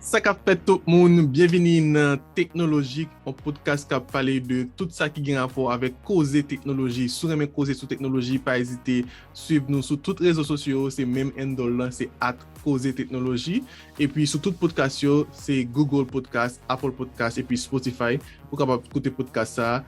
Ça qu'a fait tout le monde, bienvenue dans Technologique, un podcast qui a parlé de tout ça qui a rapport avec causer technologie. Si vous aimez causer sur technologie, pas hésiter, suivre nous sur tous les réseaux sociaux, c'est même handle, c'est @causer technologie. Et puis sur tout podcast, c'est Google Podcast, Apple Podcast et puis Spotify. Pour capable écouter podcast là,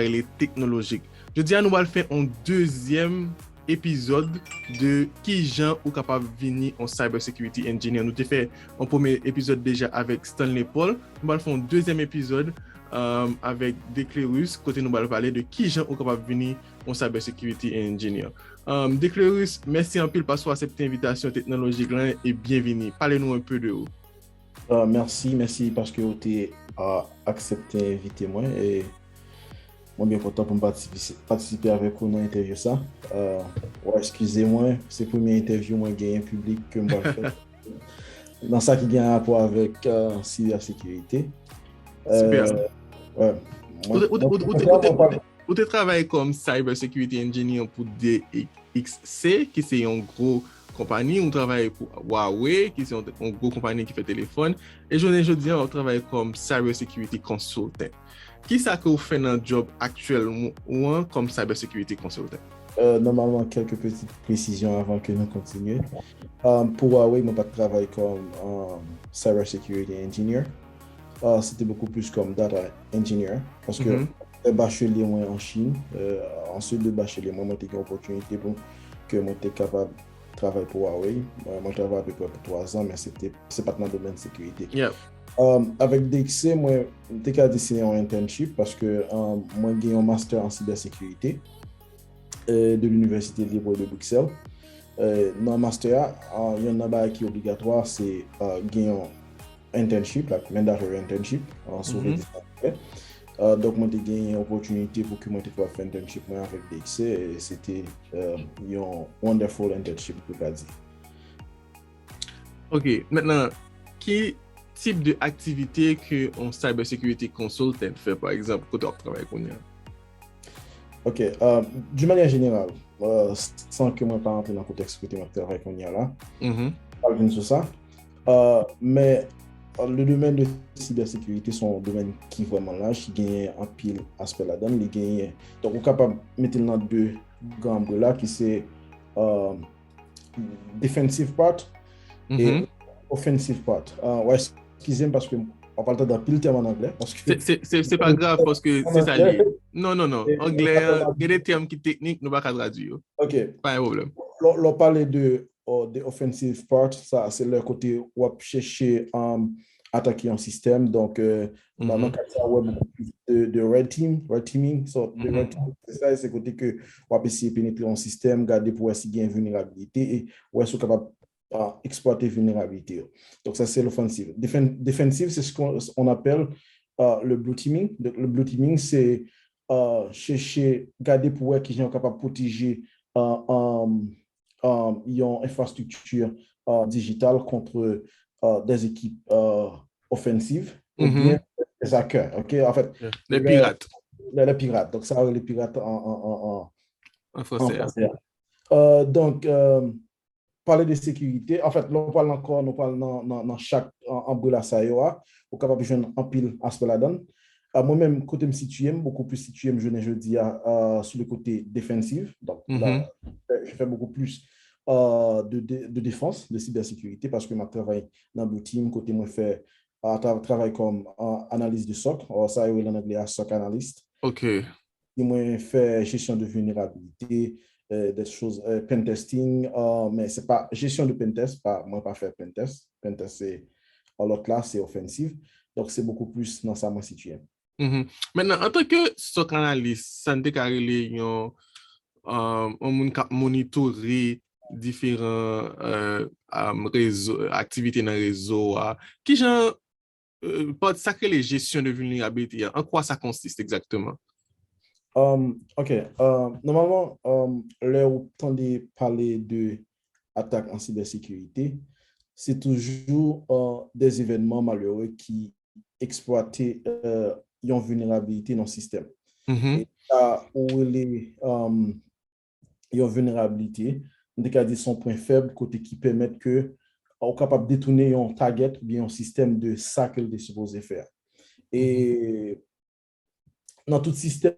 il est technologique. Je dis à nous allons faire un deuxième épisode de qui Jean ou capable venir en cybersecurity engineer. Nous avons fait un premier épisode déjà avec Stanley Paul. Nous allons faire un deuxième épisode avec Declarus. Côté nous allons parler de qui Jean ou capable venir en cybersecurity engineer. Declarus, merci un peu pour accepter l'invitation technologique et bienvenue. Parlez-nous un peu de vous. Merci parce que vous avez accepté d'inviter moi et moi bien content pour participer avec vous dans l'interview ça. Excusez-moi, c'est la première interview moi gagné public que moi faire. Dans ça qui a un rapport avec cybersécurité. Super. Ouais. Vous travaillez comme cybersecurity engineer pour DXC, qui c'est une grosse compagnie. On travaille pour Huawei, qui c'est une grosse compagnie qui fait téléphone. Et je dis, on travaille comme cybersecurity consultant. Qui ça que vous faites dans le job actuel ou comme cybersecurity consultant? Normalement, quelques petites précisions avant que nous continuions. Pour Huawei, moi, je travaille comme cybersecurity engineer. C'était beaucoup plus comme data engineer parce que le bachelier moi en Chine, ensuite le bachelier moi j'ai eu l'opportunité pour que moi j'étais capable de travailler pour Huawei. Moi je travaille à peu près pour 3 ans, mais c'est pas dans le domaine de sécurité. Yeah. Avec DXC, moi j'étais capable de signer un internship parce que moi j'ai un master en cybersécurité de l'Université libre de Bruxelles. Dans le master, il y a un travail qui est obligatoire, c'est gagner un internship, like mandatory internship, sur les donc, moi, j'ai gagné l'opportunité pour que moi, je fasse un internship avec DXC et c'était un wonderful internship, je peux dire. OK. Maintenant, quel type d'activité que un cybersecurity consultant fait, par exemple, quand on travaille avec nous? OK. D'une manière générale, sans que moi, pas entrer dans le contexte que je travaille avec nous là, pas venir sur ça. Mais le domaine de cybersécurité, c'est un domaine qui est vraiment large, qui gagne un pile aspect là-dedans. Donc, on est capable de mettre dans deux grands là qui c'est defensive part et offensive part. Excusez-moi parce que on parle d'un pile terme en anglais. C'est pas grave parce que c'est ça lié. Non. Anglais, il y a des termes qui techniques, nous ne pouvons pas traduire. OK. Pas un problème. On parle de offensive part, ça c'est le côté où on chercher attaquer un système. Donc, dans le cas ça, on a beaucoup plus de red teaming. Le red teaming, c'est ça, c'est le côté que on va essayer de pénétrer un système, garder pour essayer de gagner une vulnérabilité et on est capable d'exploiter la vulnérabilité. Donc, ça, c'est l'offensive. Defensive, c'est ce qu'on appelle le blue teaming. Le blue teaming, c'est chercher, garder pour être capable de protéger une infrastructure digitale contre des équipes offensives ou bien des hackers. Okay? En fait, les pirates. Les pirates. Donc, ça, les pirates en français. Donc, parler de sécurité, en fait, nous parlons dans chaque umbrella ça y est, on est capable de jouer un pile aspect là-dedans. Moi-même, côté me situé, beaucoup plus situé, je dis, sur le côté défensif. Donc, là, je fais beaucoup plus de défense, de cybersécurité, parce que je travaille dans le team, côté moi, je travaille comme analyse de SOC, ça y est en anglais, SOC analyst. OK. Et moi, je fais gestion de vulnérabilité, des choses, pen testing, mais c'est pas gestion de pen test, moi, pas faire pen test. Pen test, c'est l'autre là, c'est offensive. Donc, c'est beaucoup plus dans ça, moi, situé. Maintenant, en tant que SOC analyst, ça ne décarré on monitorer différents réseaux, activités dans le réseau. Qui genre, pas sacré les gestions de vulnérabilité, en quoi ça consiste exactement? OK. Normalement, là où on entend parler de attaques en cybersécurité, c'est toujours des événements malheureux qui exploitent une vulnérabilité dans le système. Et là où les une vulnérabilité, on dit son point faible, côté qui permet que ou capable de détourner un target ou bien un système de ça que vous êtes supposé faire. Et dans tout système,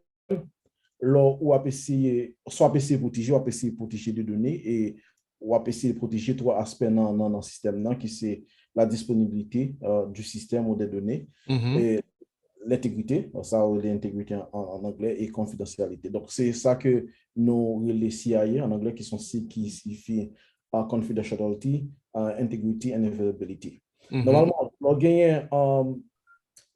là, ou essayer, soit essayer protéger, ou essayer protéger des données et ou essayer de protéger trois aspects dans le système, qui c'est la disponibilité du système ou des données et l'intégrité, ça ou l'intégrité en anglais et confidentialité. Donc, c'est ça que nous, les CIA en anglais, qui signifie confidentiality, integrity and availability. Normalement, on gagne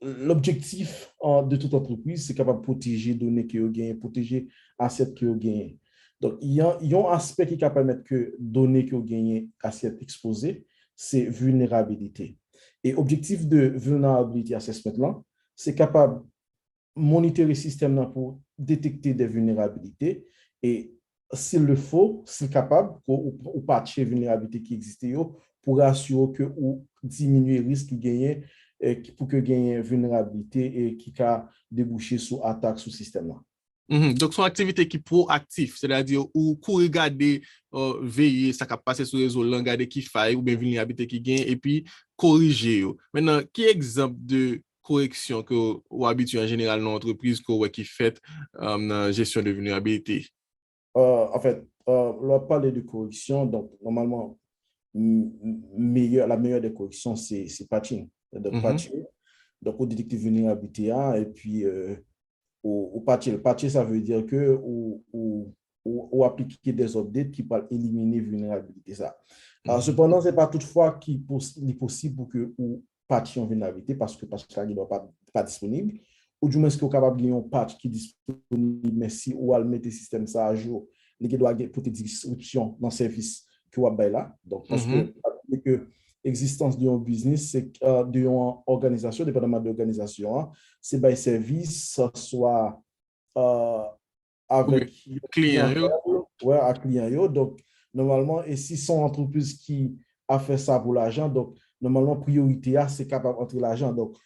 l'objectif de toute entreprise, c'est capable de protéger les données que vous gagnez, protéger les assets que vous gagnez. Donc, il y a un aspect qui peut permettre que données que vous gagnez, assets exposés, c'est vulnérabilité. Et l'objectif de vulnerability assessment là, c'est capable de monitorer le système pour détecter des vulnérabilités et s'il le faut, c'est capable ou patcher les vulnérabilités qui existent pour assurer que ou diminuer le risque qui gagne pour que gagne une vulnérabilité et qui a débouché sur attaque sur le système là. Donc, son activité qui est proactive, c'est-à-dire ou regarder, veiller, ça qui passe sur le réseau, regarder qui faille ou bien vulnérabilité qui gagne et puis corriger. Maintenant, qui est exemple de correction que vous habituez en général dans l'entreprise qui fait dans la gestion de vulnérabilité? En fait, on parle de correction, donc normalement, la meilleure des corrections, c'est patching. Donc, patching, donc, au détecter vulnérabilité, et puis au patcher. Patcher, ça veut dire que ou appliquer des updates qui peuvent éliminer vulnérabilité. Ça. Cependant, ce n'est pas toutefois qu'il est possible pour que ou patcher une vulnérabilité parce que il n'est pas disponible. Ou du moins, est-ce que vous êtes capable de un patch qui est disponible, mais si vous allez mettre le système ça à jour, il doit avoir pour des descriptions dans le service que vous avez là. Donc, parce que l'existence d'un business, c'est d'une organisation, dépendamment de l'organisation, c'est un service, soit avec client. À client. Donc, normalement, et si son entreprise qui a fait ça pour l'argent, donc, normalement, priorité A, c'est capable d'entrer l'argent. Donc,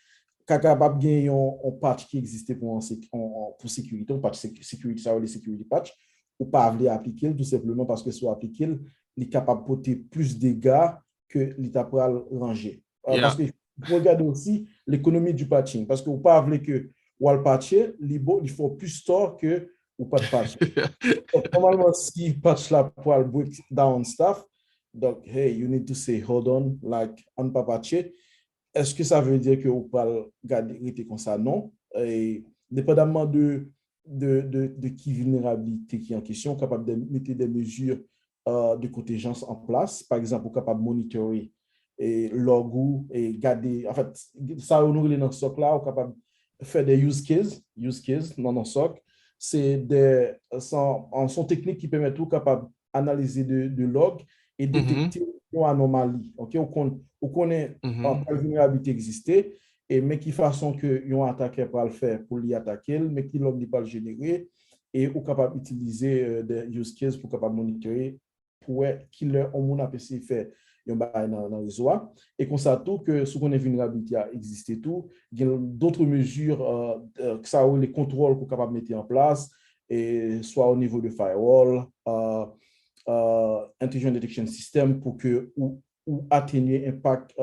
capable de gagner un patch qui existait pour sécurité, un patch sécurité, ça veut dire security patch, ou pas appliquer tout simplement parce que soit appliqué, il est capable de porter plus de dégâts que l'État pourra ranger. Parce que faut regarder aussi l'économie du patching. Parce que vous ne pouvez pas que ou le patcher, il faut plus store que ou pas de patch. Normalement, si patch là pour break down stuff, donc, hey, you need to say, hold on, like, on ne peut pas patcher. Est-ce que ça veut dire que vous pouvez garder comme ça? Non. Et dépendamment de qui vulnérabilité qui est en question, capable de mettre des mesures de contingence en place. Par exemple, capable de monitorer et logo et garder. En fait, ça, on ouvre dans le socle là, on capable de faire des use cases dans le socle. C'est des son technique qui permet tout capable d'analyser de log et détecter une anomalie. OK? On connaît quelle vulnérabilité existait, mais qui façon que un attaquant peut le faire pour l'y attaquer, mais qui log n'est pas le générer, et on capable d'utiliser des use cases pour capable monitorer pour qui leur on a pu faire dans le réseau. Et qu'on sait tout que ce qu'on est vulnérabilité a existé tout, il y a d'autres mesures que ça ou les contrôles qu'on capable de mettre en place, et soit au niveau de firewall, intelligent detection system pour que ou atténuer l'impact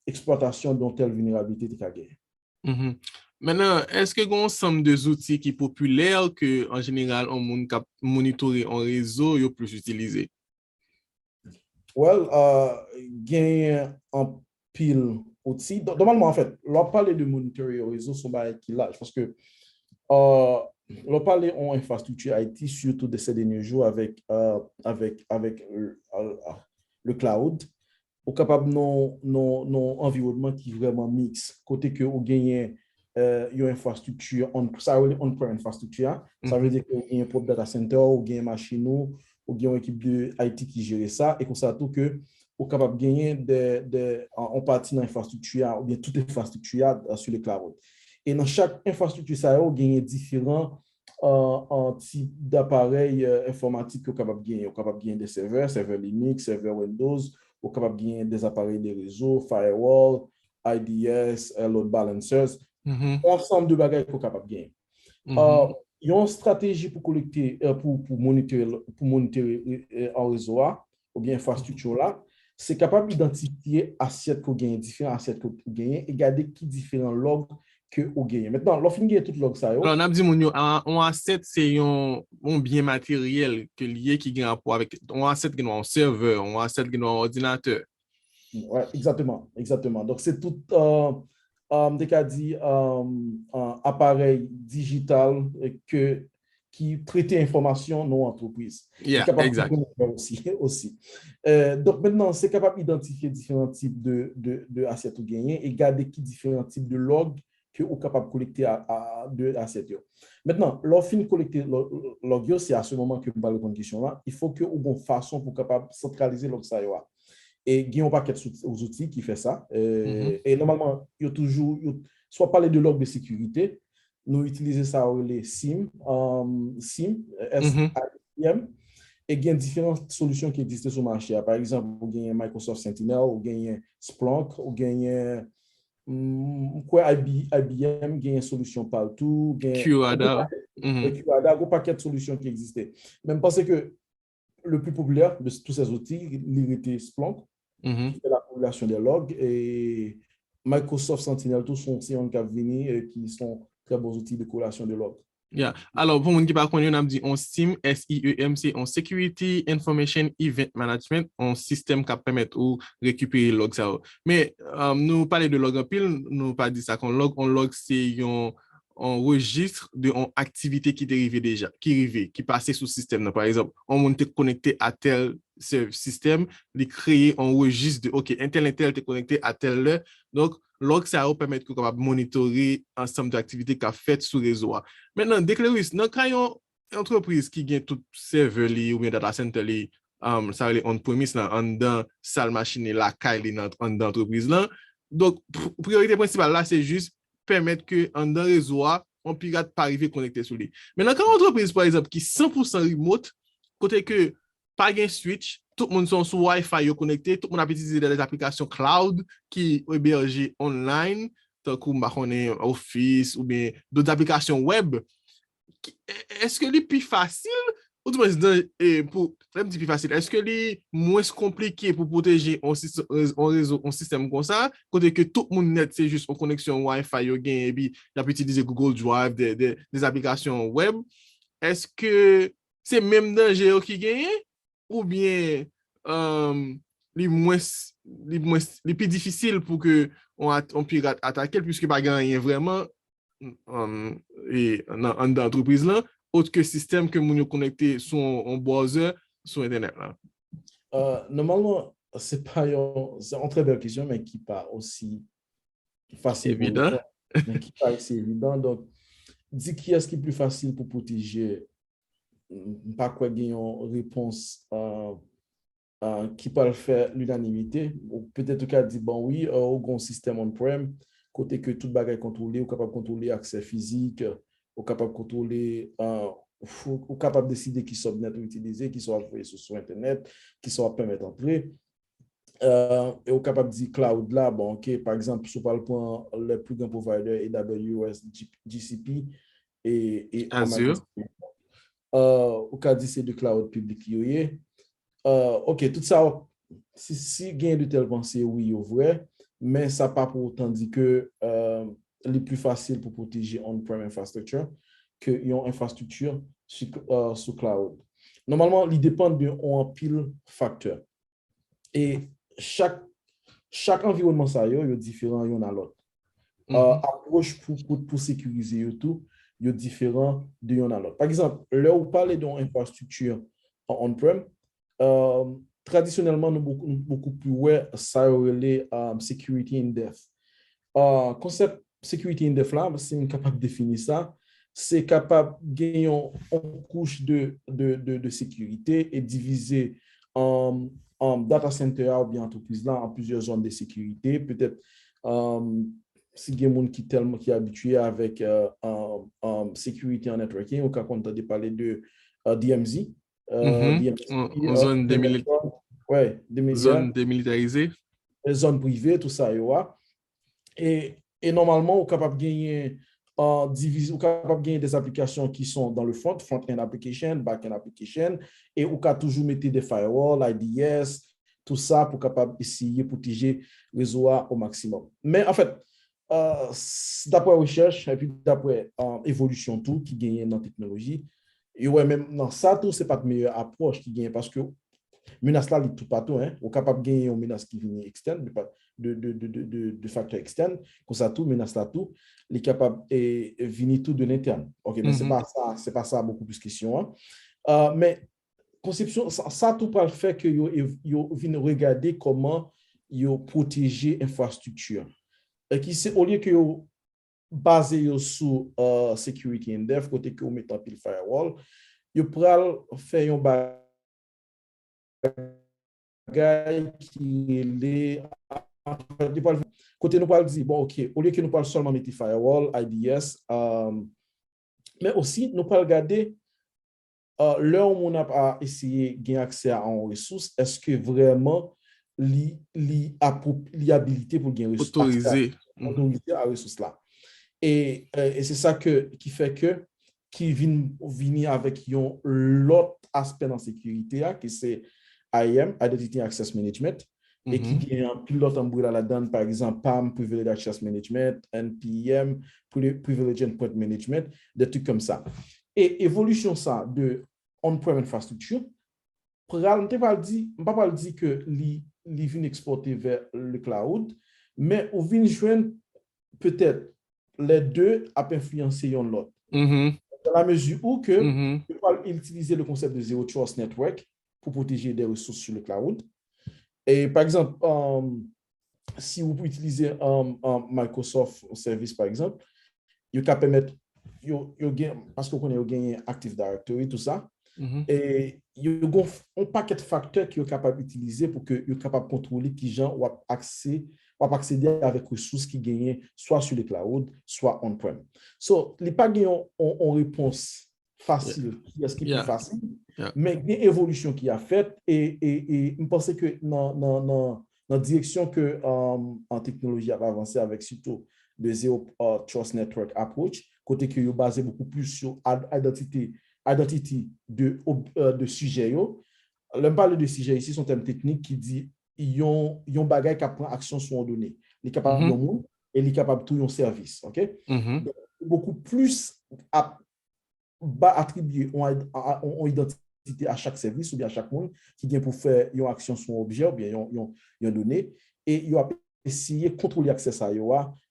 exploitation dont telle vulnérabilité est gagnée. Maintenant, est-ce que vous avez un ensemble de outils qui sont populaires que, en général, on monitorer en réseau et plus utilisé? Well, gain en pile outils. Normalement, en fait, l'on parle de monitorer au réseau, sont qui large parce que l'on parle en infrastructure IT, surtout de ces derniers jours avec le cloud, ou capable non environnement qui est vraiment mix. Côté que vous gagnez une infrastructure, on-prem infrastructure, ça veut dire que vous gagnez un propre data center, vous gagnez une machine, ou gagnez une équipe de IT qui gère ça, et qu'on sait tout que vous capable de gagner en partie dans l'infrastructure, ou bien toute infrastructure sur le cloud. Et dans chaque infrastructure, ça vous gagnez différents types d'appareils informatiques que vous capable de gagner. Vous capable de gagner des serveurs Linux, serveurs Windows, ou capable de gagner des appareils de réseau, firewall, IDS, load balancers, ensemble de bagages qu'on capable de gagner. Il y a une stratégie pour collecter, pour monitorer en réseau, ou bien infrastructure là, c'est capable d'identifier assiette qu'on gagne, différents assiettes qu'on gagne, et regarder qui différents logs que vous gagnez. Maintenant, l'offre gagne tout log ça, Alors, on a dit, un asset, c'est un bien matériel que lié qui gagne rapport avec un asset qui est un serveur, un asset qui est un ordinateur. ouais, exactement, exactement. Donc, c'est tout, des cas dit, un appareil digital qui traite information non entreprise. Yeah, Est capable de exact. connaître aussi. Donc, maintenant, c'est capable d'identifier différents types de assiettes ou gagnés et garder qui différents types de logs que vous capable de collecter de assiettes. Maintenant, lorsqu'on fin collecter log, c'est à ce moment que vous parlez de la question là, il faut que vous ayez une façon pour capable centraliser log ça. Et il y a un paquet d'outils qui fait ça. Et normalement, il y a toujours, soit parler de log de sécurité, nous utilisons ça les SIM, S-I-M, et il y a différentes solutions qui existent sur le marché. Par exemple, vous avez Microsoft Sentinel, vous avez Splunk, vous avez IBM, il y a une solution partout, QRadar. il y a un paquet de solutions qui existent. Même parce que le plus populaire de tous ces outils, il était Splunk, qui fait la population des logs, et Microsoft Sentinel, tous sont aussi en Capgemini qui sont très bons outils de corrélation de logs. Yeah. Alors, pour les gens qui ne connaissent pas, on a dit on SIEM, SIEM, c'est on Security Information Event Management, un système qui permet de récupérer log ça. Mais nous parlons de log en pile, nous pas dit ça qu'on log. On log, c'est un registre de activité qui dérivait déjà, qui passait sous le système. Par exemple, on est connecté à tel système, il crée un registre de OK, un tel est connecté à tel heure. Donc, log ça va permettre de monitorer ensemble d'activités qu'a faites sur le réseau. Maintenant, Declarus, dans une entreprise qui gagne tout serveur ou bien data center, ça va on-premise en dans salle machine la caille dans l'entreprise là. Donc, priorité principale là, c'est juste permettre que en dans réseau, on pirate pas arriver connecté sur lui. Maintenant, quand une entreprise, par exemple, qui est 100% remote, côté que pas de switch, tout le monde sont sur Wi-Fi connecté, tout le monde a utilisé des applications cloud qui hébergées online, tant qu'on Office ou bien d'autres applications web. Est-ce que c'est plus facile ou pour plus facile, est-ce que c'est moins compliqué pour protéger un réseau, un système comme ça, côté que tout le monde net, c'est juste une connexion Wi-Fi, et puis il peut utiliser Google Drive, des applications web. Est-ce que c'est même danger qui gagne ou bien les plus difficile pour que on pirate attaquer puisque pas gagner vraiment et dans l'entreprise là autre que système que nous connecté sur un browser sur internet là. Normalement, c'est une très belle question, mais qui pas aussi facile pour évident. Mais qui pas aussi évident. Donc, dis qui est-ce qui est plus facile pour protéger, pas quoi gagner une réponse qui peut le faire l'unanimité. Peut-être qu'elle dit, bon oui, au système on-prem, côté que tout bagage est contrôlé, ou capable de contrôler accès physique, ou capable de contrôler, ou capable de décider qui sont net utilisés, qui sont envoyés sur Internet, qui sont permettre d'entrer. Et au capable de dire cloud là, bon, ok, par exemple, si on parle pour les plus grands providers, AWS, GCP et Azure. Au cas de c'est de cloud public, ok, tout ça, si gain de telle pensée, oui, c'est vrai, mais ça pas pour autant dire que les plus facile pour protéger on-prem infrastructure que une infrastructure sur cloud. Normalement, il dépend d'un pile facteur. Et chaque environnement, ça y est différent l'un à l'autre. Approche pour sécuriser tout, il est différent de l'un à l'autre. Par exemple, là où parler d'une infrastructure on-prem, traditionnellement, nous beaucoup plus ouais, ça relève security in depth. Concept security in depth là, c'est capable de définir ça. C'est capable de gagner une couche de sécurité et diviser en data center ou bien entreprise là en plusieurs zones de sécurité. Peut-être si il y a des gens qui est habitué avec sécurité en networking, ou quand on entend parler de DMZ. Zone démilitarisée. Ouais, zone démilitarisée. Zone privée, tout ça, et normalement, on est capable de gagner des applications qui sont dans le front-end application, back-end application, et on peut toujours mettre des firewalls, IDS, tout ça pour capable essayer de protéger le réseau au maximum. Mais en fait, d'après recherche et puis d'après évolution tout qui gagne dans la technologie, et ouais, même dans ça, tout, c'est pas la meilleure approche qui gagne parce que menace là, il tout partout, hein. On est capable de gagner une menace qui vient externe, de facteurs externes, comme ça, tout, menace là, tout, il est capable de venir tout de l'interne. OK, mais c'est pas ça beaucoup plus question. Hein. Mais conception, ça tout par le fait que vous venez regarder comment vous protéger l'infrastructure. Et qui c'est au lieu que vous basez sur security in depth, côté que vous mettez en pile firewall, vous pourrez faire un bagage qui est côté nous parle dire bon OK, au lieu que nous parle seulement mettre firewall, IDS, mais aussi nous parle regarder là où on a essayé de gagner accès à une ressource, est-ce que vraiment l'habilité pour gagner autorisé à la ressource là. Et c'est ça qui fait que qui vient avec l'autre aspect dans la sécurité, qui c'est IAM, Identity Access Management, et qui a un pilote umbrella là-dedans, par exemple, PAM, Privileged Access Management, NPM, Privileged Endpoint Management, des trucs comme ça. Et évolution ça de on-prem infrastructure, je ne pas dire que les vient exporter vers le cloud, mais on vient joindre peut-être les deux à influencer l'autre. Dans la mesure où que on peut utiliser le concept de Zero Trust Network pour protéger des ressources sur le cloud. Et par exemple, si vous utilisez un Microsoft Service, par exemple, vous pouvez permettre, parce qu'on connaît gagné Active Directory, tout ça, et il y a un paquet de facteurs qui sont capables d'utiliser pour que vous capable de contrôler qui gens ont accéder avec ressources qui gagnent soit sur le cloud, soit on-prem. So, les pas gagnent en réponse facile, qui est ce qui est plus facile, mais il y a une évolution qui a fait et je pense que dans la direction que en technologie a avancé avec surtout le Zero Trust Network Approach, côté que vous basez beaucoup plus sur identité de sujet. L'on parle de sujet ici, sont termes techniques qui dit ils ont bagage qui prend action sur une donnée. Il est capable de monde et il est capable de tout un service. OK? Donc, beaucoup plus attribuer une identité à chaque service ou bien à chaque monde qui vient pour faire une action sur un objet ou bien une donnée et il va essayer de contrôler l'accès à eux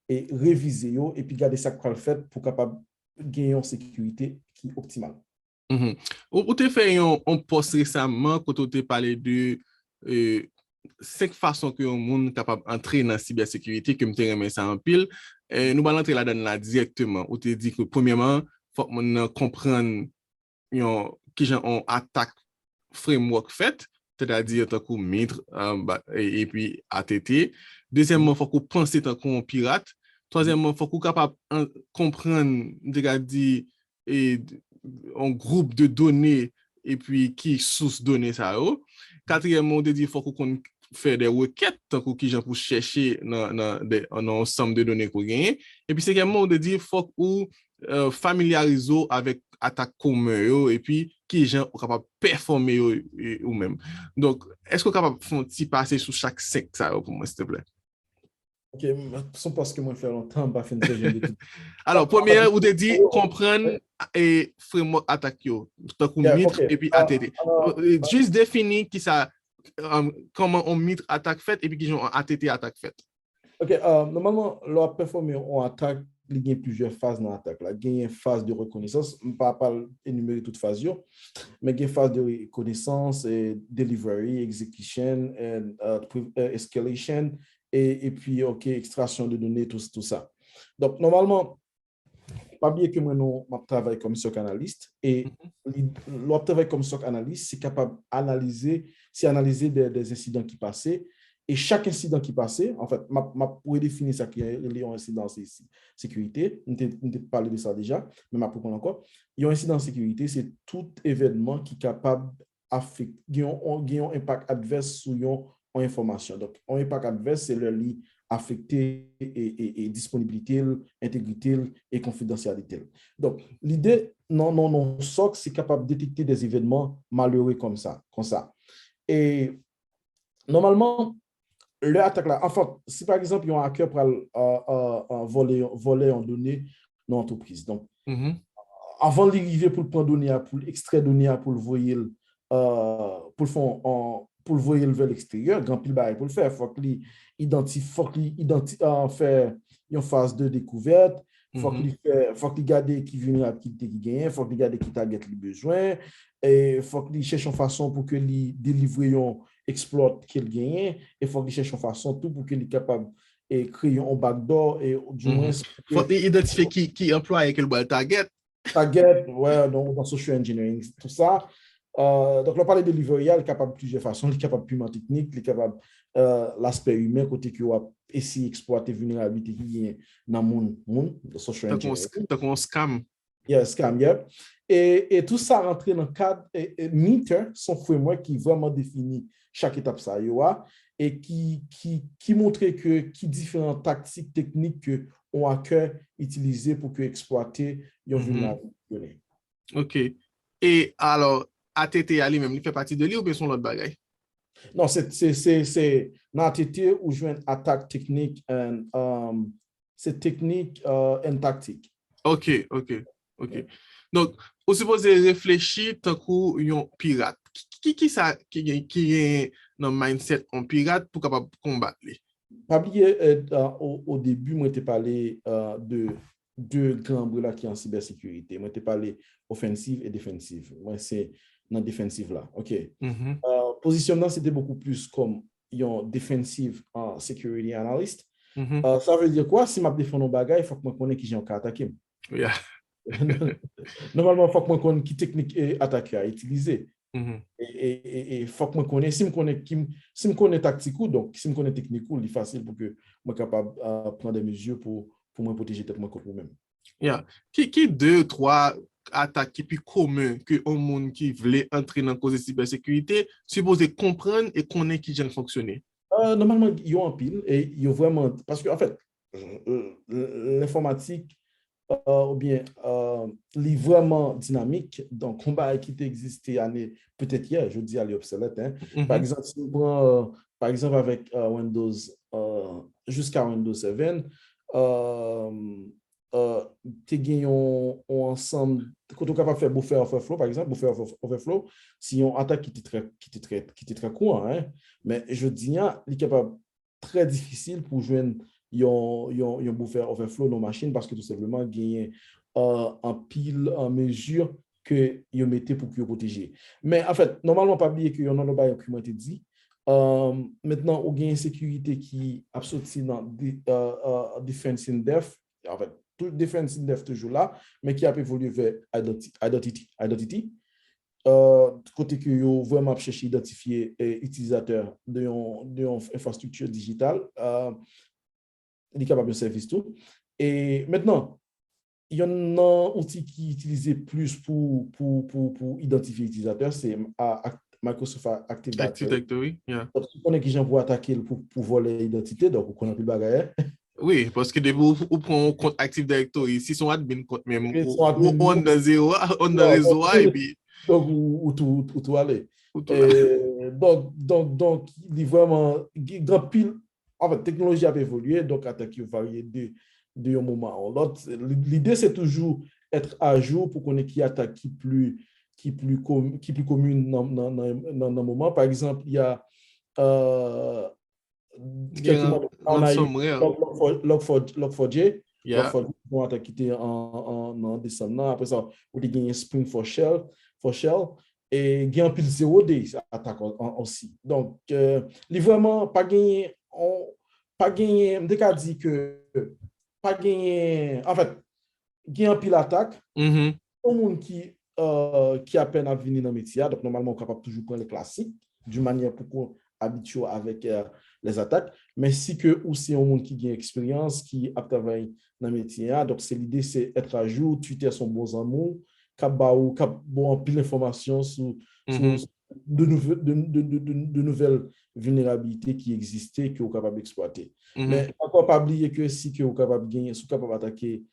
et réviser et puis garder ça qu'on fait pour capable gagner une sécurité qui est optimale. Ou te fait un post récemment quand tu parlé de 5 façons que le monde est capable d'entrer dans la cybersécurité, que je remets ça en pile. Nous allons entrer là-dedans là directement. Ou te dit que premièrement, il faut qu'on comprenne qui genre on attaque framework fait, c'est-à-dire tant qu'on MITRE et puis ATT. Deuxièmement, il faut qu'on pense tant qu'on pirate. Troisièmement, il faut qu'on capable comprendre, dire un groupe de données et puis qui source données ça. Quatrièmement, on dit il faut qu'on fait des requêtes tant qu'on qui pour chercher dans un ensemble de données qu'on gagne. Et puis cinquièmement, on dit il faut qu'on familiariser avec attaque commun et puis qui gens sont capables de performer ou même. Donc, est-ce qu'on est capable de faire un petit passer sur chaque 5 ça pour moi, s'il te plaît? OK, sans parce que moi, fait longtemps, je ne fais pas de tout. Alors, première, vous avez dit comprendre et framework attaque, donc MITRE et puis ATT. Juste définir qui ça, comment on MITRE attaque fait et puis qui ont ATT attaque fait. OK, normalement, leur performer en attaque, il y a plusieurs phases dans l'attaque. Il y a une phase de reconnaissance, je ne vais pas énumérer toutes phases, mais il y a une phase de reconnaissance, delivery, execution, escalation, et puis, OK, extraction de données, tout ça. Donc, normalement, pas oublier que moi, je travaille comme SOC analyste, et le travail comme SOC analyste, c'est capable d'analyser des incidents qui passaient. Et chaque incident qui passait, en fait, je pourrais définir ça qui est un incident de sécurité. On a parlé de ça déjà, mais je vais prendre encore. Il y a un incident de sécurité, c'est tout événement qui est capable d'affecter, un impact adverse sur une information. Donc, un impact adverse, c'est le lit affecter et disponibilité, intégrité et confidentialité. Donc, l'idée, non, SOC, c'est capable de détecter des événements malheureux comme ça. Et normalement, le attaque là, enfin, si par exemple, il y a un hacker pour voler en données dans l'entreprise. Donc, avant d'arriver pour le prendre données, pour extraire données, pour le voyer, pour le voyer vers l'extérieur, grand pile bail pour le faire. Faut qu'il fait une phase de découverte. Faut qu'il garde qui vulnérabilité qui gagne, faut qu'il garde qui target les besoins, et faut qu'il cherche une façon pour que les délivrer un exploit qu'il gagne, et faut qu'il cherche une façon tout pour qu'il est capable de créer un backdoor et du moins faut identifier qui emploie et quel boîte target. Target, ouais, dans social engineering, tout ça. Donc, on parle de delivery, il est capable de plusieurs façons, il est capable de purement technique, il est capable l'aspect humain, côté qui va essayer d'exploiter vulnérabilité qui est dans le monde, de social engineering. Donc, on scam. Yeah, scam, yeah. Et tout ça rentre dans le cadre, et Meter, son framework qui vraiment définit chaque étape ça, et qui montrait que qui différentes tactiques techniques que on hacker utilisé pour que exploiter une vulnérabilité. OK. Et alors, ATT lui-même, il fait partie de lui ou bien son l'autre bagaille? Non, c'est dans ATT où je une attaque technique et c'est technique et tactique. OK. Donc, on suppose réfléchir tant qu'on pirate. Qui ça qui est dans le mindset en pirate pour capable combattre lui? Pas oublier, au début, moi, je parlé de deux grands brûlats qui sont en cybersécurité. Moi, je parlé offensive et défensive. Moi, c'est dans défensive là. OK. Positionnement, c'était beaucoup plus comme un defensive security analyst. Ça veut dire quoi? Si je défends un bagage, il faut que je connaisse qui j'ai attaqué. Yeah. Normalement, il faut que je connaisse qui technique attaquer à utiliser. Et il faut que je connaisse, si je connais tactique, donc si je connais technique, il est facile pour que je sois capable de prendre des mesures pour me protéger tellement contre moi-même. Yeah. Qui deux, trois attaques qui plus communs que un monde qui voulait entrer dans la cause de cybersécurité, supposé comprendre et connaître qui vient fonctionner? Normalement, il y a un pile et il y a vraiment, parce que en fait, l'informatique, ou bien est vraiment dynamique. Donc, combat qui existait peut-être hier, je dis à l'obsolète. Par exemple, si on prend, par exemple, avec Windows, jusqu'à Windows 7, tu gagnes ensemble, quand on est capable de faire buffer overflow, par exemple, buffer overflow, si on attaque qui était très court, mais je dis, il est capable très difficile pour jouer un buffer overflow dans la machine parce que tout simplement, gagner en pile, en mesure que vous mettez pour que vous protégez. Mais en fait, normalement, pas oublier qu'il y a un autre qui m'a été dit. Maintenant, on a une sécurité qui est sorti dans Defense in Depth. En fait, tout Defense in Depth toujours là, mais qui a évolué vers Identity. Côté que vous vraiment chercher à identifier l'utilisateur d'une infrastructure digitale. Il est capable de service tout. Et maintenant, il y a un outil qui est utilisé plus pour identifier l'utilisateur, c'est Microsoft Active Directory. Yeah. Donc, si on est qui pour attaquer pour voler l'identité, donc on connaît plus de bagaille. Oui, parce que vous prenez un compte Active Directory, si son admin compte même, on a zéro, on a réseau, et puis... Donc, où tout aller. Donc, il est vraiment grand pile. En fait, la technologie a évolué, donc attaquer varier de un moment à l'autre. L'idée, c'est toujours être à jour pour qu'on ait qui attaque qui plus commune dans le moment. Par exemple, il y a quelques mois, on a eu Log4j. Log4j vont attaquer en décembre. Après ça, on a gagné Spring for Shell. Et il y a un pile 0D attaque aussi. Donc, il vraiment pas gagné, dès qu'on dit que pas gagné, en fait, il y a un pile attaque. Tout le monde qui a peine à venir dans le métier, donc normalement, on est capable de toujours prendre les classiques, d'une manière pour habitué avec les attaques, mais si que aussi un monde qui a expérience, qui a travaillé dans le métier, donc c'est l'idée, c'est être à jour, Twitter son bons amours, cap bon pile d'informations sur de nouvelles vulnérabilités qui existaient que vous capable d'exploiter. Mais encore pas oublier que si que vous capable de gagner, si vous capable d'attaquer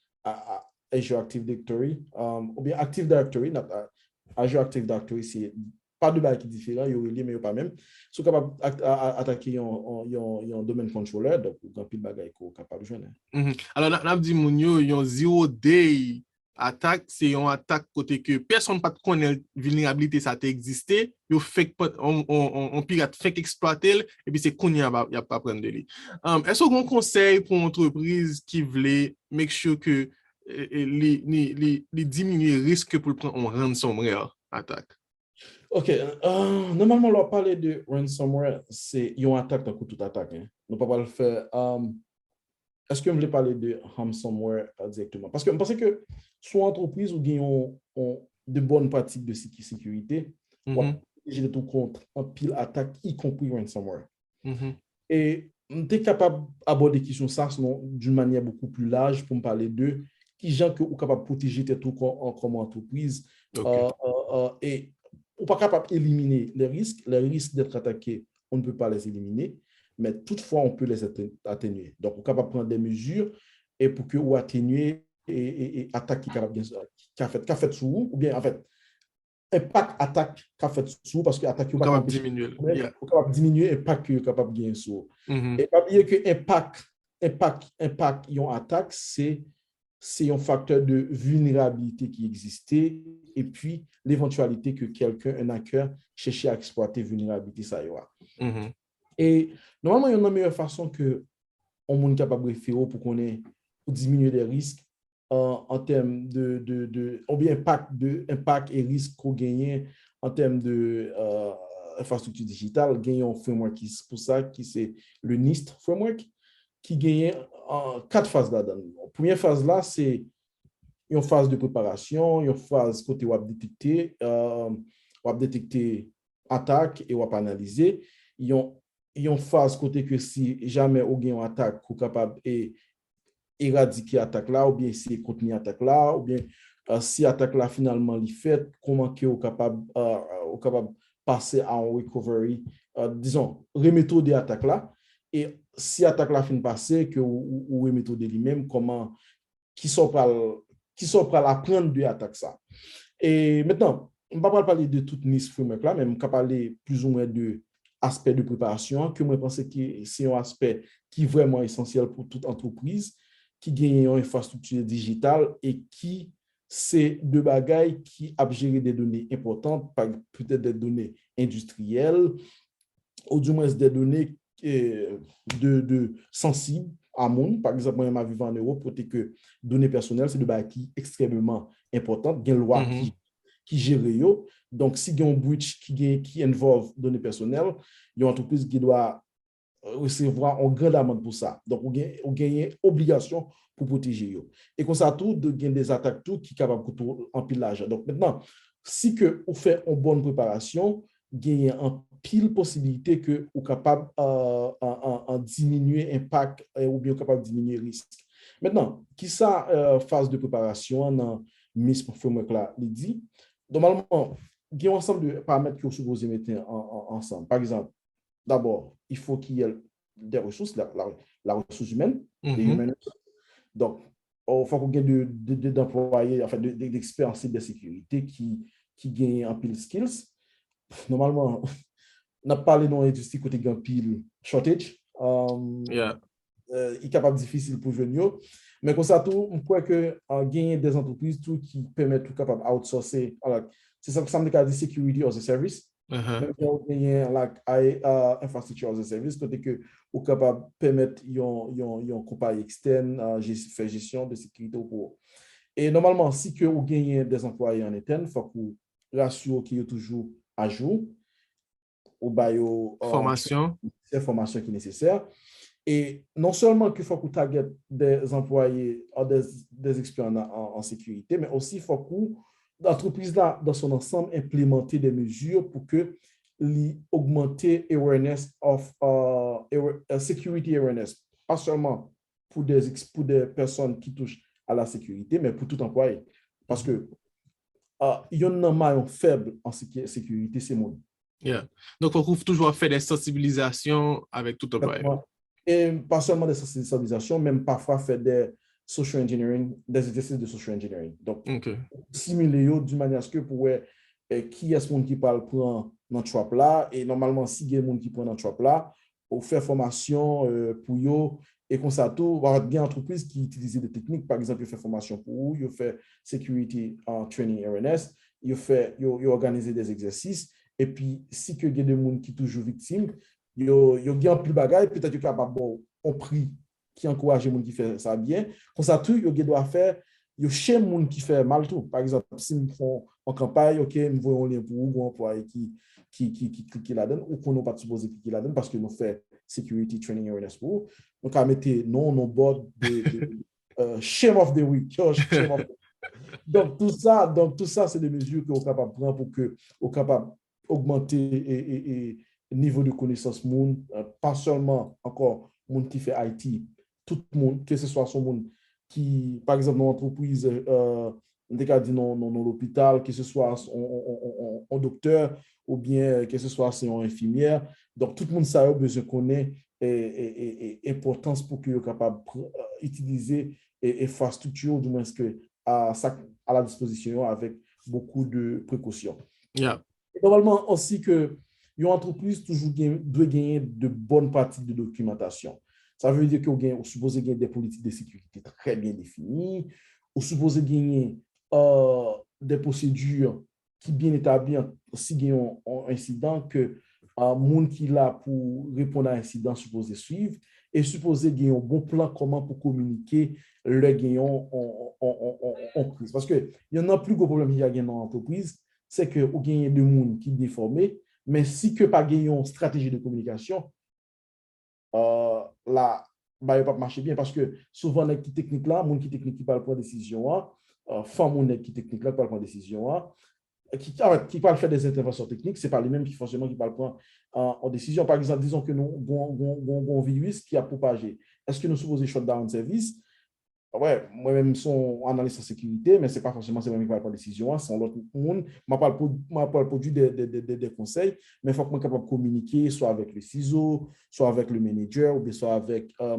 Azure Active Directory, ou bien Active Directory, Azure Active Directory, c'est pas de bail qui différent, il y aurait lié, mais pas même. Sont capables d'attaquer un domaine controller, donc il y a plus de bagages qu'on est capable de jouer. Alors, on a dit, Mounio, il y a un zero day attaque, c'est une attaque côté que personne pas connaît vulnérabilité, ça a existé, on pirate fait exploiter, et puis c'est qu'on y a pas prendre de lui. Est-ce qu'on conseille pour une entreprise qui voulait make sure que les diminuer risque pour prendre un ransomware attaque? OK. Normalement, on va parler de ransomware, c'est une attaque dans toute attaque. Hein. On ne peut pas le faire. Est-ce que vous voulez parler de ransomware directement? Parce que je pense que soit entreprise ou ont de bonnes pratiques de sécurité, ou protéger tout contre un pile attaque, y compris ransomware. Et on est capable d'aborder question ça d'une manière beaucoup plus large pour me parler de qui gens que vous capable de protéger tout comme entreprise. Et on n'est pas capable d'éliminer les risques d'être attaqué, on ne peut pas les éliminer. Mais toutefois, on peut les atténuer. Donc, on est capable de prendre des mesures et pour que vous atténuer et attaque qui a fait sous vous, ou bien en fait, impact attaque qui a fait sous parce que attaque est capable de diminuer. Vous capable de diminuer impact que capable de gagner sous. Et pas oublier que impact une attaque, c'est un facteur de vulnérabilité qui existait et puis l'éventualité que quelqu'un, un hacker, cherche à exploiter vulnérabilité, ça y va. Et normalement, il y a une meilleure façon que on est capable de faire pour qu'on ait pour diminuer les risques en termes ou bien impact et risque qu'on gagne en termes de infrastructure digitale. Gagne un framework qui pour ça qui c'est le NIST framework qui gagne en 4 phases là. La première phase là, c'est une phase de préparation, une phase côté web détecter attaque et web analyser. Il y a une phase côté que si jamais on gagne une attaque, on est capable d'éradiquer l'attaque là, ou bien essayer de contenir l'attaque là, ou bien si l'attaque là finalement est faite, comment on est capable de passer à un recovery, disons, remettre des attaques là, et si l'attaque là finit passer, que ou remettre de lui-même, comment, qui sont prêts à apprendre de l'attaque ça. Et maintenant, on ne va pas parler de toute NIST framework là, mais on va parler plus ou moins de aspect de préparation, que moi, je pense que c'est un aspect qui est vraiment essentiel pour toute entreprise, qui gagne une infrastructure digitale et qui, c'est de bagailles qui a géré des données importantes, peut-être des données industrielles, ou du moins des données sensibles à monde. Par exemple, moi, je vis en Europe, pour que données personnelles, c'est de bagailles qui extrêmement importantes, il y a une loi qui gère. Donc, si il y a un breach qui involve données personnelles, il y a une entreprise qui doit recevoir un grand amende pour ça. Donc, on gagne obligation pour protéger. Et comme ça, tout, il y a des attaques tout qui sont capables de empiler l'argent. Donc, maintenant, si on fait une bonne préparation, il y a une pile possibilité que vous capable de diminuer l'impact ou bien capable de diminuer le risque. Maintenant, qui ça phase de préparation dans MISP framework là, il dit, normalement, il y a un ensemble de paramètres que vous supposez mettre ensemble. Par exemple, d'abord, il faut qu'il y ait des ressources, la ressource humaine, les humains. Donc, il faut qu'on ait d'employés, enfin, d'experts en cybersécurité qui gagnent un pile skills. Normalement, on a parlé dans l'industrie côté un pile shortage. Il est capable difficile pour jeunes. Mais comme ça, tout, on croit que gagner des entreprises tout qui permettent tout capable d'outsourcer. C'est ça que ça me dit security as a service. Même si on gagne infrastructure as a service, côté que on est capable de permettre une compagnie externe faire gestion de sécurité pour. Et normalement, si on gagne des employés en interne, il faut qu'on rassure qu'ils sont toujours à jour au bio formation qui est nécessaire. Et non seulement qu'il faut qu'on target des employés des experts en sécurité, mais aussi il faut que l'entreprise là, dans son ensemble, implémenter des mesures pour que augmenter awareness of security awareness, pas seulement pour des personnes qui touchent à la sécurité, mais pour tout employé. Parce que il y a un maillon faible en sécurité, c'est moi. Donc, on trouve toujours faire des sensibilisations avec tout employé. Et pas seulement des sensibilisations, même parfois faire des social engineering, des exercices de social engineering. Donc, simuler d'une manière à ce que pour qui est ce monde qui parle prend dans trap là et normalement si il y a monde qui prend dans trap là on fait formation pour eux et comme ça tout va bien entreprise qui utilisent des techniques par exemple il fait formation pour eux il fait security training awareness il organise des exercices et puis si que il y a des monde qui toujours victime il gagne plus bagaille peut-être qu'il capable bon on prie qui encourage les gens qui fait ça bien comme ça tout il doit faire il y a des gens qui fait mal tout. Par exemple, si nous font en campagne, OK, nous voyons un lien pour vous, un employé qui clique là-dedans, ou qu'on n'a pas supposé cliquer là-dedans parce que nous faisons security training awareness pour vous. Donc, à mettre non, nos board de shame of the week. Shame of the week. Donc, tout ça, c'est des mesures qu'on est capable de prendre pour que on capable d'augmenter le niveau de connaissance monde, pas seulement encore monde qui fait IT, tout le monde, que ce soit son monde qui, par exemple, dans l'entreprise, dans l'hôpital, que ce soit un docteur ou bien que ce soit une infirmière. Donc, tout le monde ça a besoin de connaître l'importance pour qu'il soit capable d'utiliser et faire structure, du moins que à la disposition avec beaucoup de précautions. Yeah. Normalement aussi que une entreprise toujours doit gagner de bonnes parties de documentation. Ça veut dire qu'on suppose gagner des politiques de sécurité très bien définies, on suppose gagner des procédures qui bien établies si il y a un incident que le monde qui est là pour répondre à l'incident supposé suivre et supposé gagner un bon plan comment pour communiquer le gagnant en crise. Parce qu'il y en a plus gros problème qu'il y a dans l'entreprise, c'est que vous gagnez des gens qui sont déformés, mais si que pas gagner une stratégie de communication, là, bah, il va pas marcher bien parce que souvent, les qui technique là, les qui technique qui parle pour décision, femme qui technique là, parle pour décision, qui parle faire des interventions techniques, ce n'est pas les mêmes qui forcément qui parlent en décision. Par exemple, disons que nous avons un virus qui a propagé. Est-ce que nous supposons shut down service? Ouais, moi-même, je suis analyste en sécurité, mais ce n'est pas forcément c'est moi qui parle pas de décision, c'est l'autre monde. Je parle produit des conseils, mais il faut que je sois capable de communiquer, soit avec le CISO, soit avec le manager, ou bien soit avec le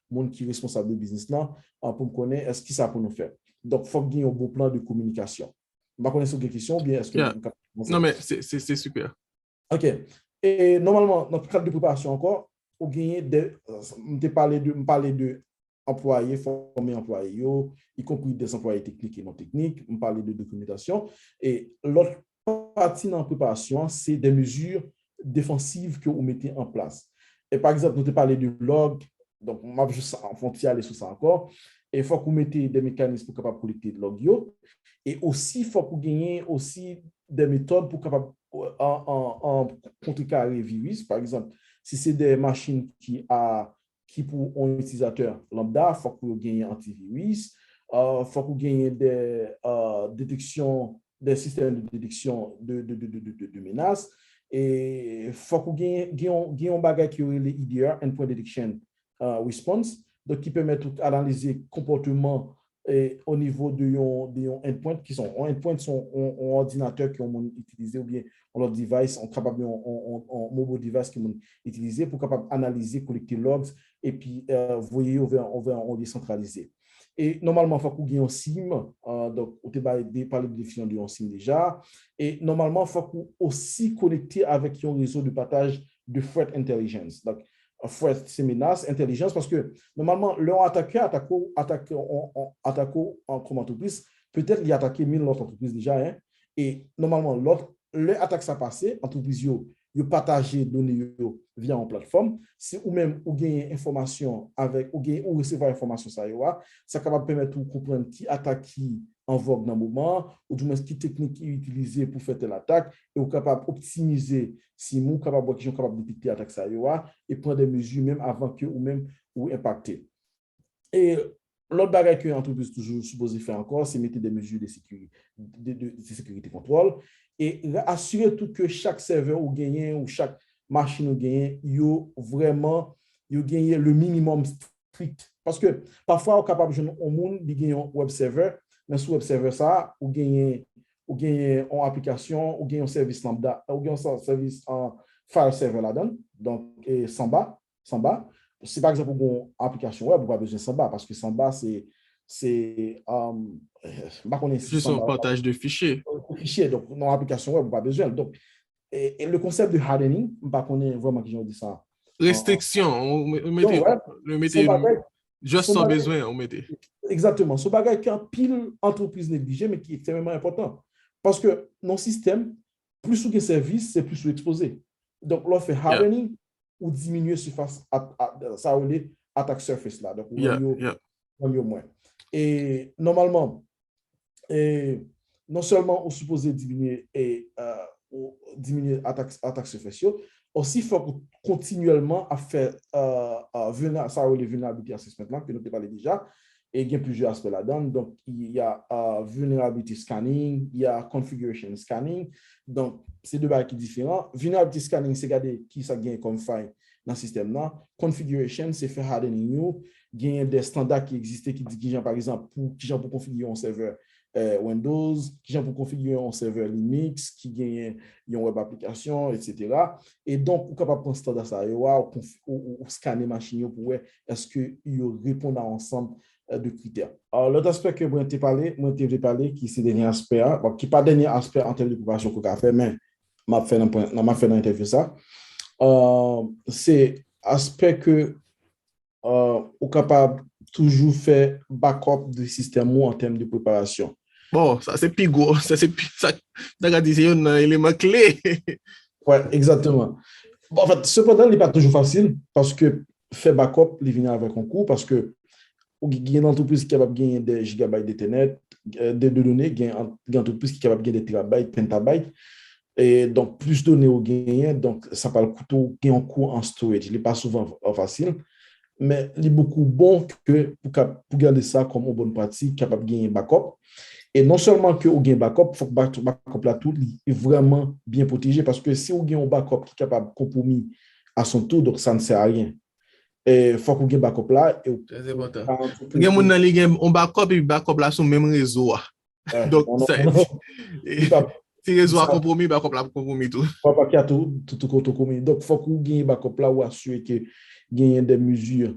monde qui est responsable du business là, pour me connaître est-ce que ça peut nous faire. Donc, il faut qu'il y ait un bon plan de communication. Je ne sais pas sur quelle question, ou bien est-ce que... Yeah. Non, mais c'est super. OK. Et normalement, dans le cadre de préparation encore, on gagne me parler de employés, former employés, y compris des employés techniques et non techniques, on parler de documentation. Et l'autre partie dans la préparation, c'est des mesures défensives que vous mettez en place. Et par exemple, nous te parlé de log, donc on va juste en frontière aller sur ça encore. Et il faut que vous mettez des mécanismes pour capable collecter de log. Et aussi, il faut que vous gagnez aussi des méthodes pour capable en contrecarrer virus. Par exemple, si c'est des machines qui pour un utilisateur lambda, il faut que vous gagnez antivirus, il faut que vous gagnez des détections, des systèmes de détection de menaces, et il faut que vous gagnez un bagage qui est les EDR, Endpoint Detection Response, donc qui permet d'analyser comportement et au niveau de endpoint qui sont endpoint sont un ordinateur qui ont utilisé ou bien leur device, on capable en mobile device qui ont utilisé pour capable analyser, collecter logs et puis voyez on va décentraliser. Et normalement, il faut qu'on ait un SIM, donc on peut parler de définition de un SIM déjà. Et normalement, il faut qu'on aussi connecter avec un réseau de partage de threat intelligence. Donc, threat, c'est menace, intelligence, parce que normalement, leur attaquant en comme entreprise, peut-être il a attaqué 1000 autres entreprises déjà, hein, et normalement, l'attaque ça passé, entreprise yo partager données via une plateforme, si ou même ou gagner information avec ou recevoir information ça capable permettre de comprendre qui attaque qui en vogue dans le moment, ou du moins qui technique qui est utilisée pour faire telle attaque, et ou capable optimiser si nous capable de détecter l'attaque ça et prendre des mesures même avant que ou même ou impacter. Et l'autre bagage que l'entreprise toujours supposée faire encore, c'est mettre des mesures de sécurité contrôle et assurer tout que chaque serveur ou gagné ou chaque machine ou gagné, yo vraiment yo gagné le minimum strict. Parce que parfois, on est capable de un monde qui gagne un web server, mais sur web server ça, ou gagné une application, ou gagné un service lambda, ou gagné un service en file server là-dedans, donc et Samba. Si par exemple, une application web, vous n'avez pas besoin de Samba parce que Samba, c'est Juste un partage de fichiers. fichier, donc dans l'application web, pas besoin. Donc, et le concept de hardening, pas connaît vraiment qui ont dit ça. Restriction, on mettait, Ouais, le son mettait bagage, juste son sans bagage, besoin, on mettait. exactement, ce bagage qui est en pile entreprise négligée, mais qui est extrêmement important. Parce que dans le système, plus ou de services, c'est plus ou exposé. Donc, l'on fait Yeah, hardening ou diminuer surface, ça on est attack surface là. Donc, yeah, yeah. on y moins. Et normalement, et non seulement on supposé diminuer diminuer attaque surface, aussi il faut continuellement à faire ça les vulnerability assessment là que nous avons parlé déjà, et il y a plusieurs aspects là-dedans. Donc il y a vulnerability scanning, il y a configuration scanning. Donc c'est deux choses qui sont différents. Vulnerability scanning, c'est regarder qui ça gagne comme faille dans le système là. Configuration, c'est faire hardening. Il y a des standards qui existent qui disent, par exemple, pour configurer un serveur Windows, qui pour configurer un serveur Linux, qui gagne une web application, etc. Et donc, pour capable prendre standard ça, ou scanner machine pour voir est-ce que ils répondent à ensemble de critères. Alors, l'autre aspect que moi t'ai parlé, qui c'est le dernier aspect, bon, qui pas dernier aspect en termes de préparation qu'on a fait, mais m'a fait dans l'interview ça, c'est aspect que on capable toujours faire backup du système ou en termes de préparation. Bon, ça c'est pigo, ça c'est ça, c'est un élément clé. Ouais, exactement. Bon, en fait, cependant, il n'est pas toujours facile parce que faire backup, il vient avec un coût parce que il y a une entreprise qui est capable de gagner des gigabytes d'Internet, de données, il y a une entreprise qui est capable de gagner des terabytes, pentabytes. Et donc, plus de données au gain, donc ça parle coût, gain en coût en storage. Il n'est pas souvent facile, mais il est beaucoup bon que pour garder ça comme une bonne pratique, capable de gagner backup. Et non seulement que vous avez un backup, il faut que le backup là tout est vraiment bien protégé parce que si vous avez un backup qui est capable de compromis à son tour, donc ça ne sert à rien. Et il faut que vous ayez un backup là. C'est important. Il y a mon ali un backup et backup là sur le même réseau. Donc, ça, si le réseau a compromis, backup là compromis tout. Pas qu'il y a tout compromis. Donc, il faut que vous ayez un backup là ou assurer que il y a des mesures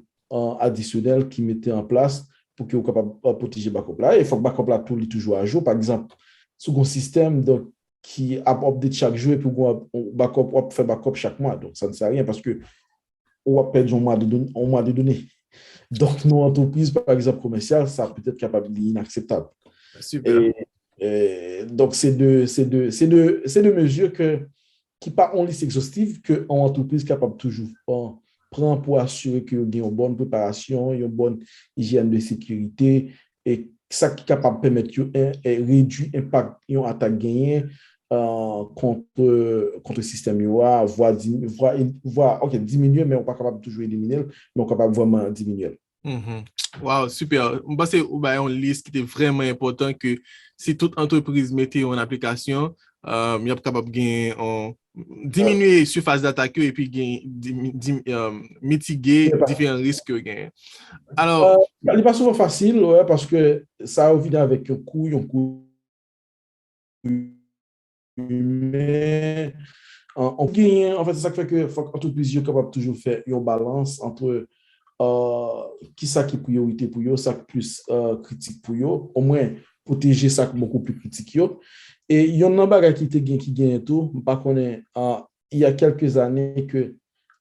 additionnelles qui mettent en place pour que vous soyez capable de protéger le backup là. Et il faut que le backup là tout est toujours à jour. Par exemple, sur un système donc, qui update chaque jour et puis on fait backup chaque mois. Donc, ça ne sert à rien parce que on va perdre un mois de données. Donc, nos entreprises, par exemple, commerciales, ça peut être capable d'inacceptable. Super. Donc, c'est deux mesures qui ne sont pas en liste exhaustive, qu'une entreprise capable toujours prendre pour assurer qu'il y a une bonne préparation, une bonne hygiène de sécurité, et ça qui est capable de permettre de réduire l'impact d'une attaque gagnée contre le système, voire diminuer, mais on n'est pas capable de toujours éliminer, mais on est capable de vraiment diminuer. Wow, super. Je pense que c'est une liste qui est vraiment important que si toute entreprise mettait en application, il est capable de diminuer la surface d'attaque et puis mitiguer différents risques. Alors, il n'est pas souvent facile, ouais, parce que ça vient avec un coût humain. En fait, c'est ça qui fait que l'entreprise est capable de toujours faire une balance entre qui ça qui est priorité pour eux, ça qui est plus critique pour eux, au moins protéger ça qui est beaucoup plus critique. Et il y a un bagage qui gagne tout, par contre, il y a quelques années que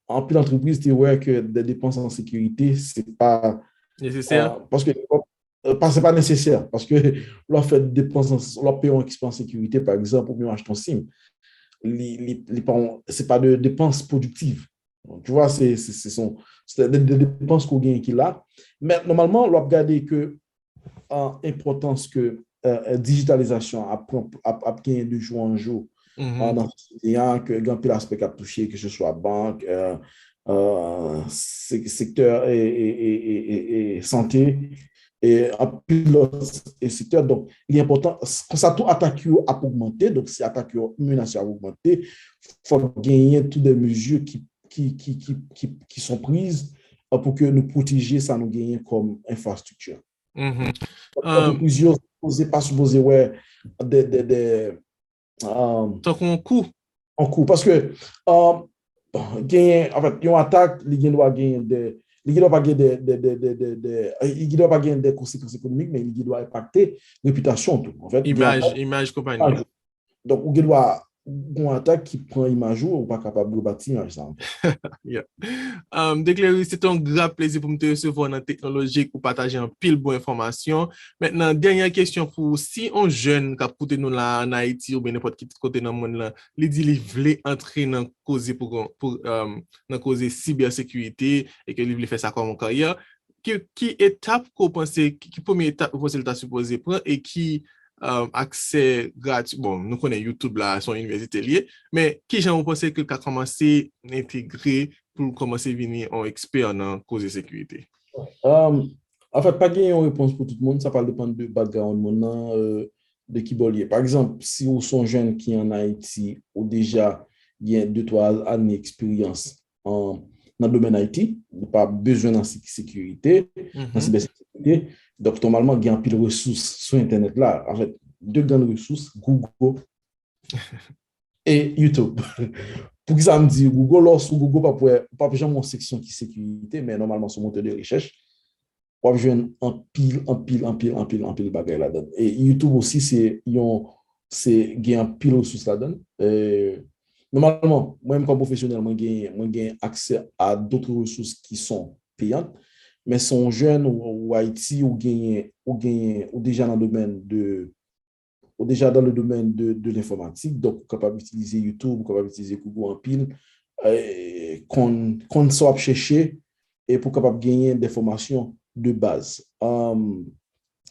en plus l'entreprise était aware que des dépenses en sécurité, c'est pas nécessaire. parce que c'est pas nécessaire, parce que leur fait des dépenses, leur payer un expert en sécurité, par exemple, pour acheter un SIM, c'est pas de dépenses productives. Donc, tu vois, c'est des dépenses qu'on gagne qu'il a. Mais normalement, on va regarder que l'importance que digitalisation a gagné de jour en jour dans la société, que grand l'aspect a touché, que ce soit banque, secteur et santé, et en pilote et secteur. Donc, il est important, quand ça tout attaque à augmenter, donc si attaque menace à augmenter, il faut gagner toutes les mesures qui sont prises pour que nous protéger ça nous gagne comme infrastructure. Plusieurs ne pas supposé ouais tant qu'on coût en cours parce que en fait une attaque il doit gagner il doit pas gagner il doit pas gagner des conséquences économiques, mais il doit impacter réputation tout. En fait, Image compagnie. Donc, il doit une attaque qui prend image ou pas capable de bâtir ça encore. Yeah. Déclarer, c'est un grand plaisir pour me te recevoir dans la technologie pour partager un pile bonne information. Maintenant, dernière question pour si un jeune qui a coûté nous là en Haïti ou bien n'importe quel côté dans le monde là, il dit qu'il veut entrer dans cause dans cause cybersécurité et que il veut faire ça comme carrière, qui étape qu'on pensez, qui première étape vous pensez qu'il t'a supposé prendre et qui accès gratuit, bon, nous connaissons YouTube là, son université liée, mais qui j'en vous pensez que a commencé à intégrer pour commencer à venir en expert dans cause de sécurité? En fait, pas gagner une réponse pour tout le monde, ça va dépendre de background maintenant, de qui bolier. Par exemple, si vous sont jeunes qui en Haïti ou déjà il y a 2-3 années d'expérience dans le domaine IT, pas besoin dans sécurité, dans cybersécurité. Donc, normalement, il y a un pile de ressources sur Internet là. En fait, deux grandes ressources, Google et YouTube. Pour que ça me dise, Google, sur Google, pas besoin de section qui sécurité, mais normalement, sur moteur de recherche, on va un pile bagaille là-dedans. Et YouTube aussi, c'est un pile de ressources là-dedans. Normalement, moi-même comme professionnel, moi, j'ai accès à d'autres ressources qui sont payantes, mais sont jeunes ou Haïti ou déjà dans le domaine de l'informatique, donc capable d'utiliser YouTube, capable d'utiliser Google en pile, qu'on soit chercher et pour capable gagner des formations de base.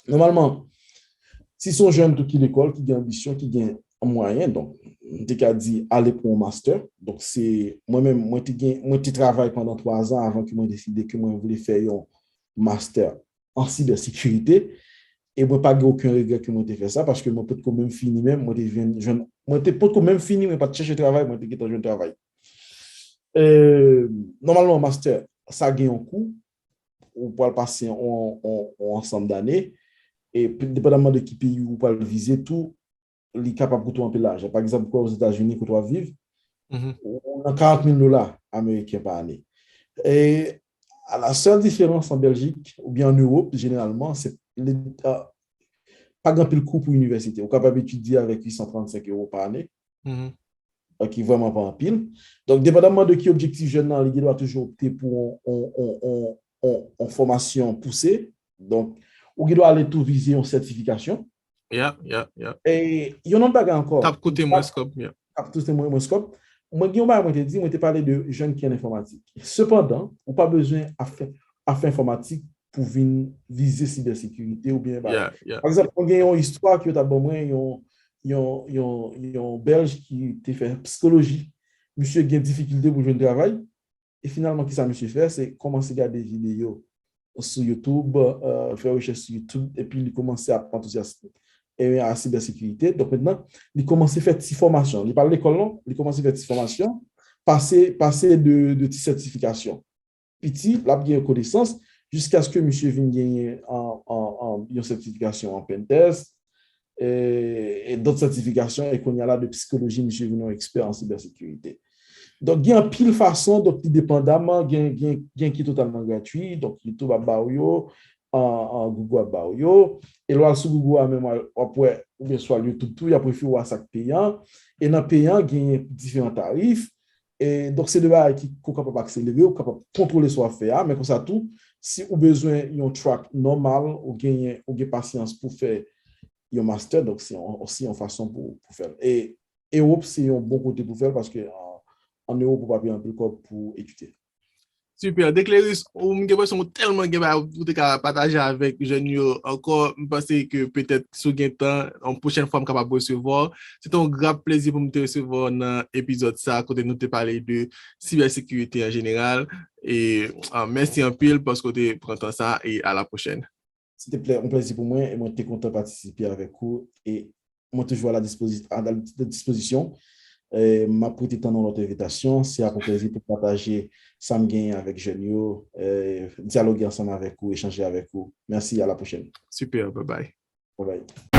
Normalement, si sont jeunes qui l'école, qui ont ambition, qui ont un moyen, donc, je t'ai dit aller pour un master. Donc, c'est moi-même, moi, je travaille pendant 3 ans avant que moi décidé que moi, je voulais faire un master en cybersécurité. Et moi, pas aucun regret que moi, j'ai fait ça parce que moi, peut-être quand même fini même, moi, peut-être quand même fini, mais pas chercher travail, moi, j'ai un travail. Normalement, un master, ça gagne un coût. On peut le passer en ensemble d'années. Et dépendamment de qui pays vous pouvez le viser, tout, il est capable de tout un peu l'âge. Par exemple, aux États-Unis, quand on va vivre, on a $40,000 américains par année. Et la seule différence en Belgique ou bien en Europe, généralement, c'est pas grand pile coût pour l'université. On est capable d'étudier avec 835 € par année, qui est vraiment pas en pile. Donc, dépendamment de qui objectif jeune, il doit toujours opter pour une formation poussée. Donc, ou il doit aller tout viser en certification. Yeah. Et il y en a pas encore. Tap côté moins scope, yeah. Tap tout moins scope. Moi, Guillaume, moi, te parlé de jeunes qui en informatique. Cependant, on pas besoin à faire informatique pour viser cybersécurité ou bien. Yeah. Par exemple, on a une histoire qui est à bon moins, il y a un Belge qui a fait psychologie. Monsieur a une difficulté pour jouer de travail. Et finalement, ce que ça monsieur fait, c'est commencer à regarder des vidéos sur YouTube, faire recherche sur YouTube, et puis il commence à prendre à la cybersécurité. Donc maintenant, il commence à faire des formations. Il parle de l'école, non? Il commence à faire des formations, passer de certifications. Petit, là, il y a une connaissance, jusqu'à ce que monsieur vienne gagner une certification en pentest et d'autres certifications, et qu'on y a là de psychologie, monsieur venu un expert en cybersécurité. Donc, il y a une pile façon, donc, dépendamment, il y a qui est totalement gratuit, donc YouTube à Baoyo, en Google à Baoyo, et là, sur Google, même, après, ou bien soit YouTube, tout, il y a préféré WhatsApp payant, et dans payant, il y a différents tarifs, et donc, c'est de là qui sont capables d'accélérer, ou capable de contrôler ce qu'on fait, mais comme ça, tout, si vous avez besoin d'un track normal, ou gagnez patience pour faire un master, donc c'est aussi une façon pour faire. Et Europe, c'est un bon côté pour faire parce que en Europe, on va payer un peu pour étudier. Super. Déclaris, ou mwen gen sont tellement gen ba ou te ka partager avec jeune yo. Encore, je pense que peut-être sous gen temps, en prochaine fois, je capable de recevoir. C'est un grand plaisir pour me te recevoir dans l'épisode ça, côté nous te parler de cybersécurité en général. Et merci un pile parce que tu prends ça et à la prochaine. C'était un plaisir pour moi et moi, j'étais content de participer avec vous et moi, toujours à la disposition. Ma petite dans notre invitation, c'est un plaisir pour partager Sam Gain avec Genio, dialoguer ensemble avec vous, échanger avec vous. Merci, à la prochaine. Super, bye bye. Bye bye.